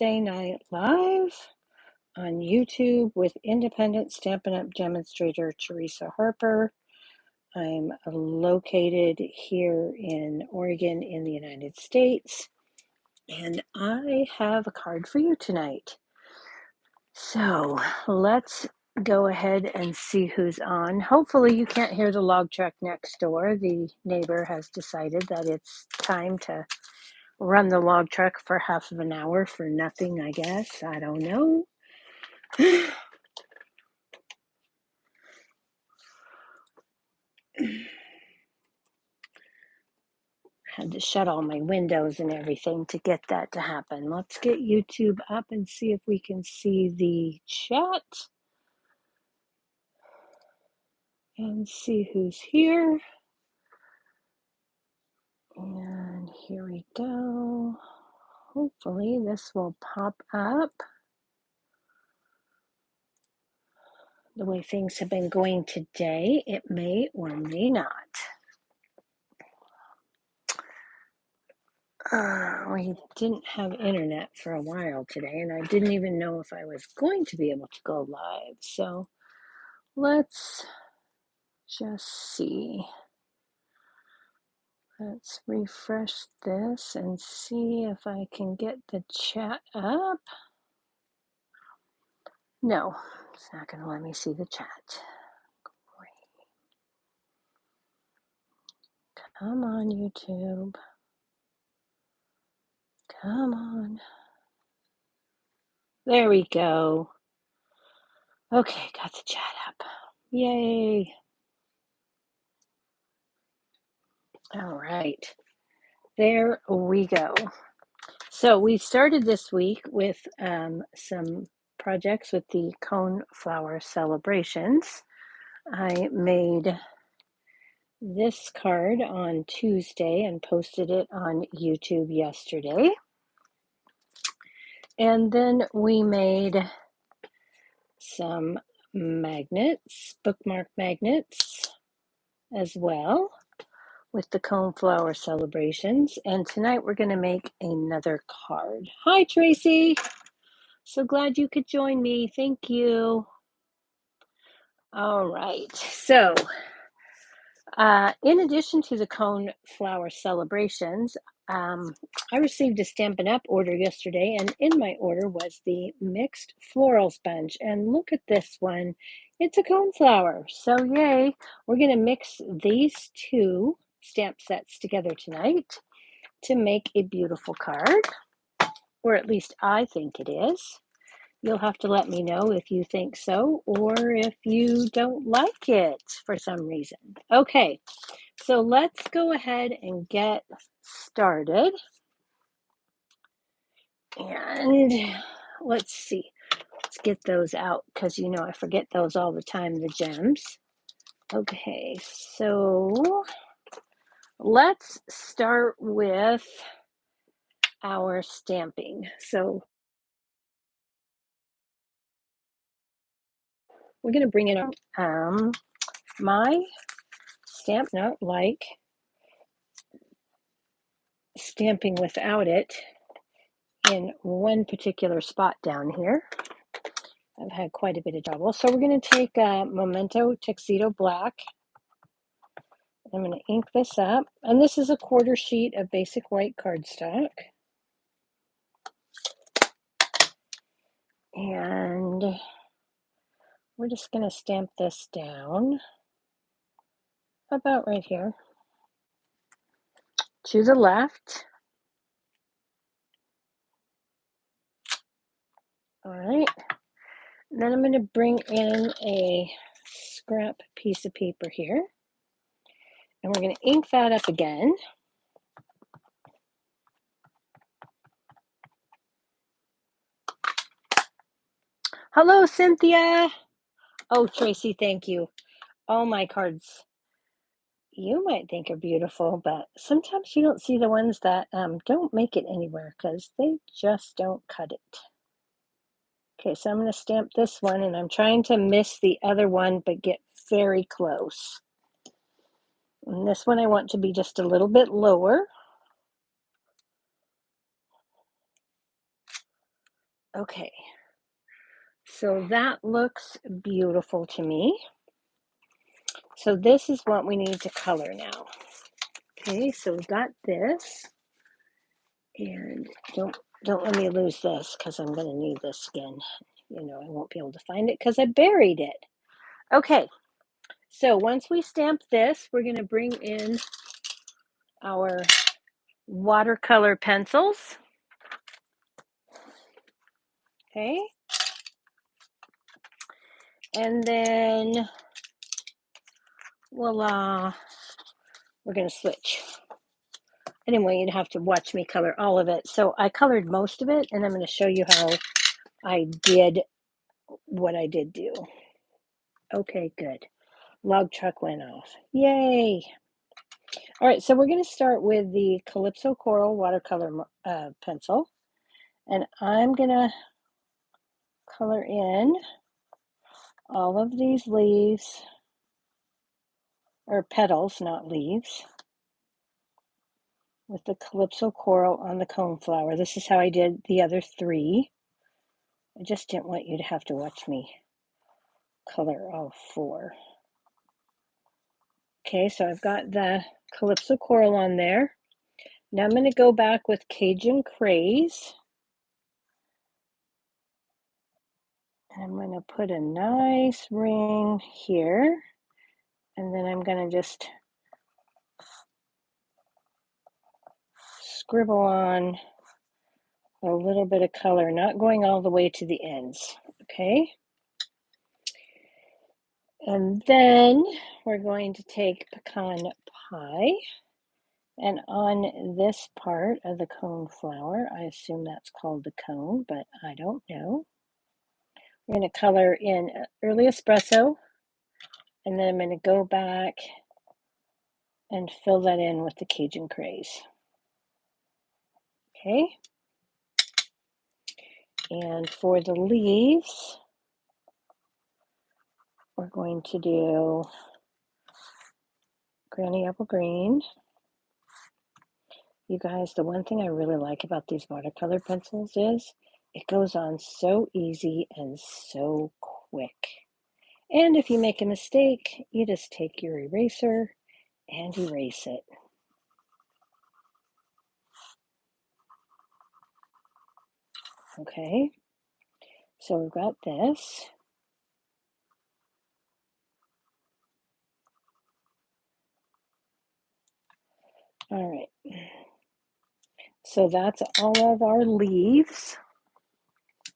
Thursday Night Live on YouTube with independent Stampin' Up! Demonstrator Teresa Harper. I'm located here in Oregon in the United States, and I have a card for you tonight. So let's go ahead and see who's on. Hopefully you can't hear the log truck next door. The neighbor has decided that it's time to run the log truck for half of an hour for nothing, I guess. I don't know. Had to shut all my windows and everything to get that to happen. Let's get YouTube up and see if we can see the chat and see who's here. And here we go. Hopefully this will pop up. The way things have been going today, it may or may not. We didn't have internet for a while today, and I didn't even know if I was going to be able to go live. So let's just see. Let's refresh this and see if I can get the chat up. No, it's not going to let me see the chat. Great. Come on, YouTube. Come on. There we go. Okay, got the chat up. Yay. All right. There we go. So we started this week with some projects with the Coneflower celebrations. I made this card on Tuesday and posted it on YouTube yesterday. And then we made some magnets, bookmark magnets as well with the Coneflower celebrations. And tonight we're going to make another card. Hi, Tracy. So glad you could join me. Thank you. All right. So in addition to the Coneflower celebrations, I received a Stampin' Up! Order yesterday, and in my order was the mixed floral sponge. And look at this one. It's a coneflower. So yay. We're going to mix these two stamp sets together tonight to make a beautiful card, or at least I think it is. You'll have to let me know if you think so or if you don't like it for some reason. Okay, so let's go ahead and get started. And let's see. Let's get those out because you know I forget those all the time, the gems. Okay, so let's start with our stamping. So we're going to bring in my stamp note, like stamping without it in one particular spot down here. I've had quite a bit of trouble. So we're going to take Memento Tuxedo Black. I'm going to ink this up. And this is a quarter sheet of basic white cardstock. And we're just going to stamp this down about right here to the left. All right. Then I'm going to bring in a scrap piece of paper here. And we're going to ink that up again. Hello, Cynthia. Oh, Tracy, thank you. All my cards you might think are beautiful, but sometimes you don't see the ones that don't make it anywhere because they just don't cut it. Okay, so I'm going to stamp this one, and I'm trying to miss the other one, but get very close. And this one I want to be just a little bit lower. Okay, so that looks beautiful to me. So this is what we need to color now. Okay, so we got this, and don't let me lose this because I'm going to need this again. You know, I won't be able to find it because I buried it. Okay, so once we stamp this, we're going to bring in our watercolor pencils. Okay, and then voila, we're going to switch. I didn't want you to have to watch me color all of it, so I colored most of it, and I'm going to show you how I did what I did do. Okay, good. Log truck went off. Yay! All right, so we're going to start with the Calypso Coral watercolor pencil, and I'm going to color in all of these leaves, or petals, not leaves, with the Calypso Coral on the coneflower. This is how I did the other three. I just didn't want you to have to watch me color all four. Okay, so I've got the Calypso Coral on there. Now I'm going to go back with Cajun Craze. And I'm going to put a nice ring here. And then I'm going to just scribble on a little bit of color, not going all the way to the ends. Okay. And then we're going to take pecan pie. And on this part of the coneflower, I assume that's called the cone, but I don't know. We're going to color in early espresso, and then I'm going to go back and fill that in with the Cajun Craze. Okay. And for the leaves, we're going to do Granny Apple Green. You guys, the one thing I really like about these watercolor pencils is it goes on so easy and so quick. And if you make a mistake, you just take your eraser and erase it. Okay, so we've got this. All right, so that's all of our leaves.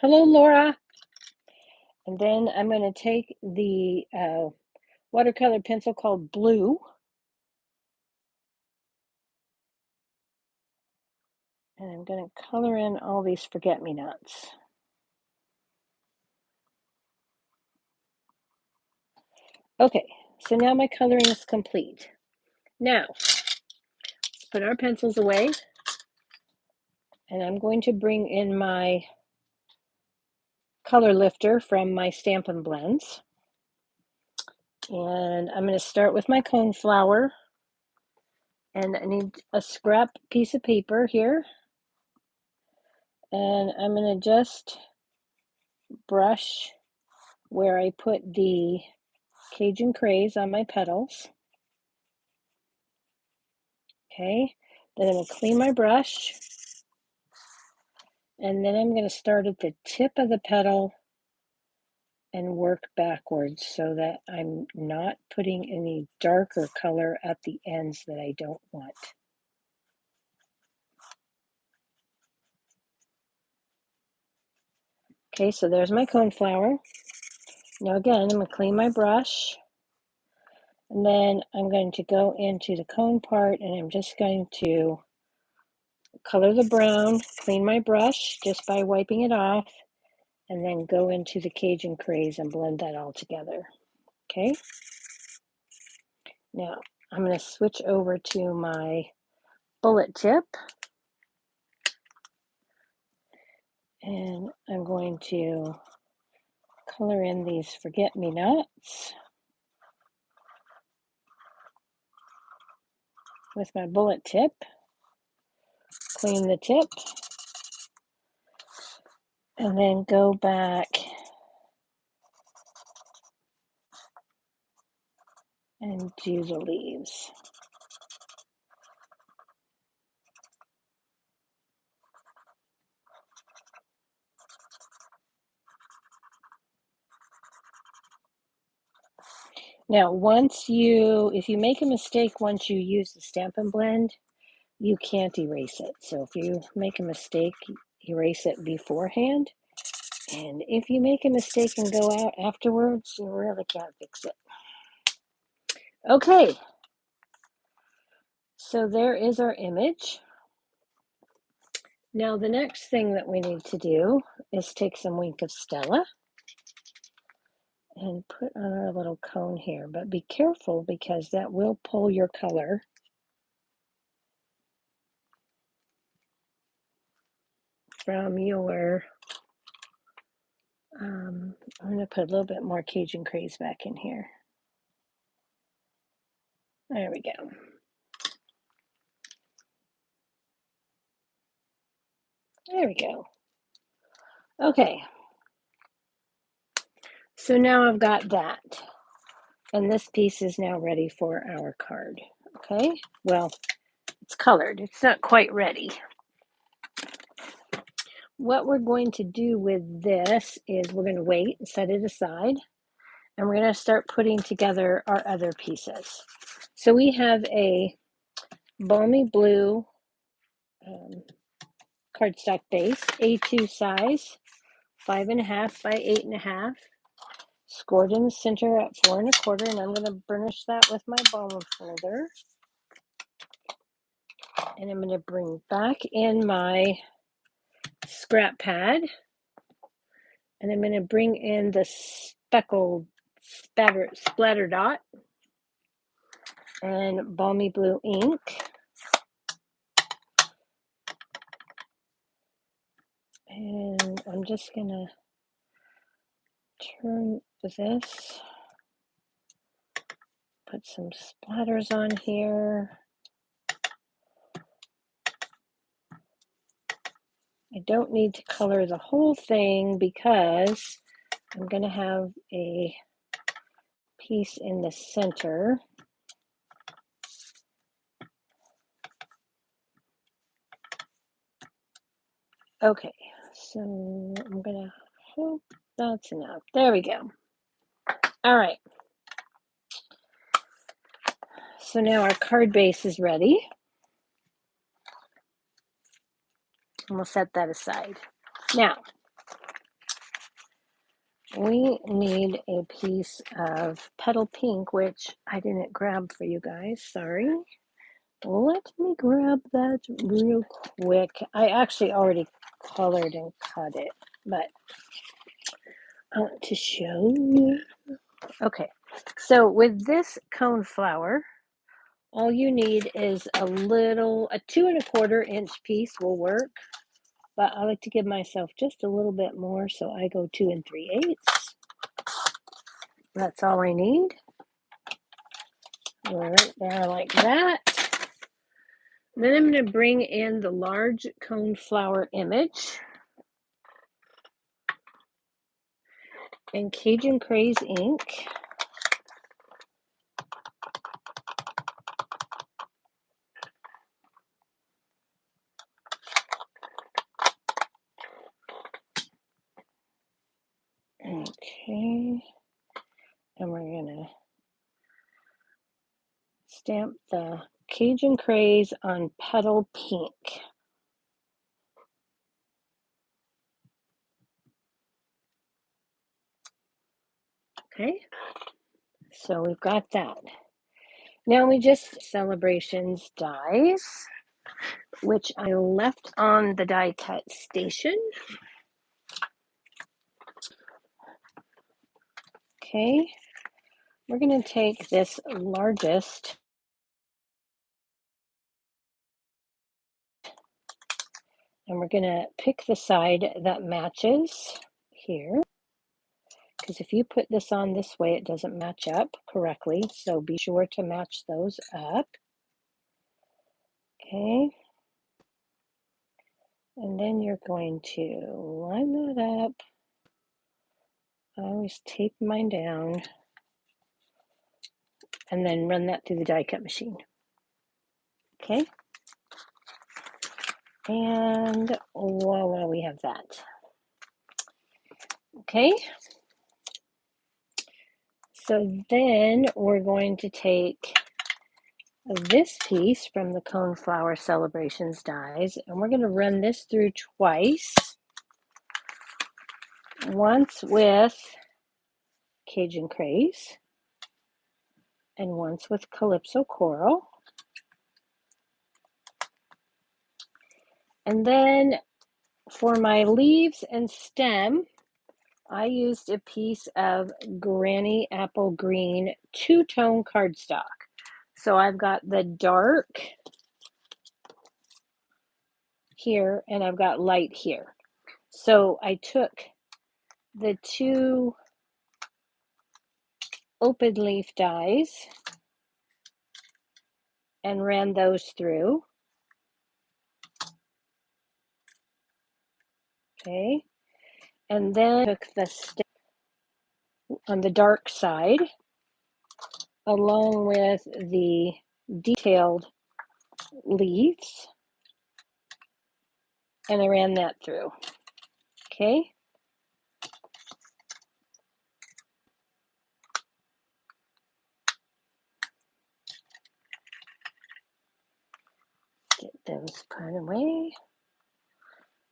Hello, Laura. And then I'm going to take the watercolor pencil called Blue. And I'm going to color in all these forget-me-nots. Okay, so now my coloring is complete. Now, let's put our pencils away. And I'm going to bring in my color lifter from my Stampin' Blends. And I'm going to start with my coneflower. And I need a scrap piece of paper here. And I'm going to just brush where I put the Cajun Craze on my petals. Okay, then I'm going to clean my brush. And then I'm going to start at the tip of the petal and work backwards so that I'm not putting any darker color at the ends that I don't want. Okay, so there's my coneflower. Now again, I'm going to clean my brush. And then I'm going to go into the cone part and I'm just going to color the brown, clean my brush just by wiping it off, and then go into the Cajun Craze and blend that all together. Okay. Now I'm going to switch over to my bullet tip. And I'm going to color in these forget-me-nots with my bullet tip. Clean the tip. And then go back and do the leaves. Now, if you make a mistake once you use the Stampin' Blend, you can't erase it. So if you make a mistake, erase it beforehand. And if you make a mistake and go out afterwards, you really can't fix it. Okay, so there is our image. Now the next thing that we need to do is take some Wink of Stella and put on our little cone here, but be careful because that will pull your color from your, I'm going to put a little bit more Cajun Craze back in here. There we go. There we go. Okay. So now I've got that. And this piece is now ready for our card. Okay. Well, it's colored. It's not quite ready. What we're going to do with this is we're going to wait and set it aside. And we're going to start putting together our other pieces. So we have a balmy blue cardstock base, A2 size, 5.5 by 8.5, scored in the center at 4 1/4, and I'm going to burnish that with my balm folder. And I'm going to bring back in my scrap pad, and I'm going to bring in the speckled splatter dot and balmy blue ink. And I'm just going to turn this, put some splatters on here. I don't need to color the whole thing because I'm going to have a piece in the center. Okay, so I'm going to hope that's enough. There we go. All right. So now our card base is ready. And we'll set that aside. Now, we need a piece of petal pink, which I didn't grab for you guys. Sorry. Let me grab that real quick. I actually already colored and cut it, but I want to show you. Okay, so with this coneflower, all you need is a 2 1/4 inch piece will work, but I like to give myself just a little bit more, so I go 2 3/8. That's all I need. Right there like that. Then I'm going to bring in the large coneflower image and Cajun Craze ink. Okay, and we're going to stamp the Cajun Craze on petal pink. Okay, so we've got that. Now we just Celebrations dies, which I left on the die cut station. Okay, we're going to take this largest and we're going to pick the side that matches here, because if you put this on this way, it doesn't match up correctly, so be sure to match those up. Okay. And then you're going to line that up. I always tape mine down and then run that through the die cut machine. Okay. And voila, we have that. Okay. So then we're going to take this piece from the Coneflower Celebrations dies, and we're going to run this through twice. Once with Cajun Craze, and once with Calypso Coral. And then for my leaves and stem, I used a piece of Granny Apple Green two-tone cardstock. So I've got the dark here and I've got light here. So I took the two open leaf dies and ran those through. Okay. And then took the stem on the dark side along with the detailed leaves and I ran that through. Okay. Get those put away.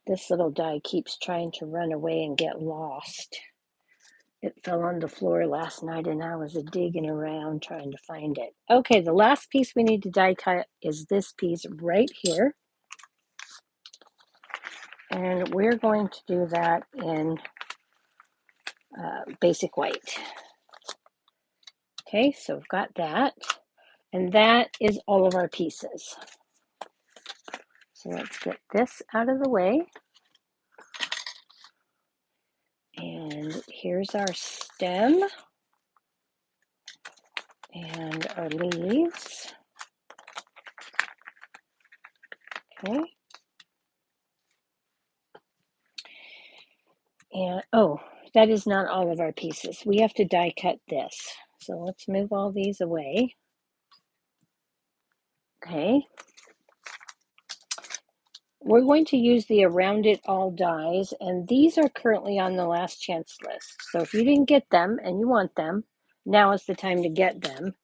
This little die keeps trying to run away and get lost. It fell on the floor last night and I was digging around trying to find it. Okay, the last piece we need to die cut is this piece right here. And we're going to do that in basic white. Okay, so we've got that. And that is all of our pieces. So let's get this out of the way. And here's our stem and our leaves. Okay. And oh, that is not all of our pieces. We have to die cut this. So let's move all these away. Okay. We're going to use the Around It All dies, and these are currently on the last chance list. So if you didn't get them and you want them, now is the time to get them.